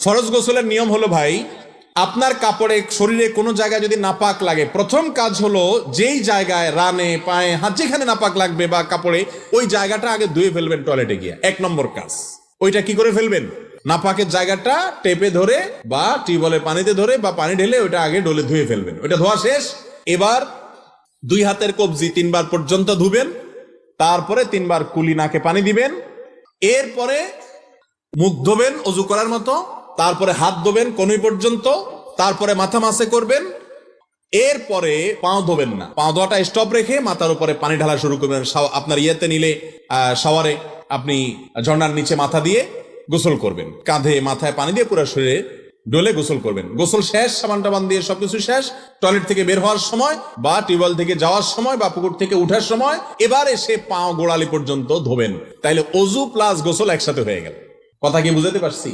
ফরজ গোসলের নিয়ম হলো ভাই, আপনার কাপড়ে শরীরে কোনো জায়গায় যদি নাপাক লাগে, প্রথম কাজ হলো যেই জায়গায় রানে পায়ে হাত যেখানে নাপাক লাগবে বা কাপড়ে, ওই জায়গাটা আগে ধুয়ে ফেলবেন টয়লেটে গিয়ে। 1 নম্বর কাজ। ওইটা কি করে ফেলবেন? নাপাকের জায়গাটা টেপে ধরে বা টিউবওয়েলের পানিতে ধরে বা পানি ঢেলে ওইটা আগে ডলে ধুয়ে ফেলবেন। ওইটা ধোয়া শেষ। এবার 2 হাতের কবজি 3 বার পর্যন্ত ধুবেন, তারপরে 3 বার কুলি নাকে পানি দিবেন, এরপরে মুখ ধোবেন অজু করার মতো, তারপরে হাত ধোবেন কনুই পর্যন্ত, তারপরে মাথা মাসে করবেন, এরপরে পাও ধোবেন না, পাও ধোয়াটা স্টপ রেখে মাথার উপরে পানি ঢালা শুরু করবেন। আপনার ইয়েতে নিলে শাওয়ারে আপনি ঝর্ণার নিচে মাথা দিয়ে গোসল করবেন, কাঁধে মাথায় পানি দিয়ে পুরো শরীরে ডলে গোসল করবেন। গোসল শেষ, সাবান টাবান দিয়ে সবকিছু শেষ, টয়লেট থেকে বের হওয়ার সময় বা টিউবওয়েল থেকে যাওয়ার সময় বা পুকুর থেকে উঠার সময় এবার এসে পাও গোড়ালি পর্যন্ত ধোবেন। তাইলে অজু প্লাস গোসল একসাথে হয়ে গেল। কথা কি বুঝাতে পারছি?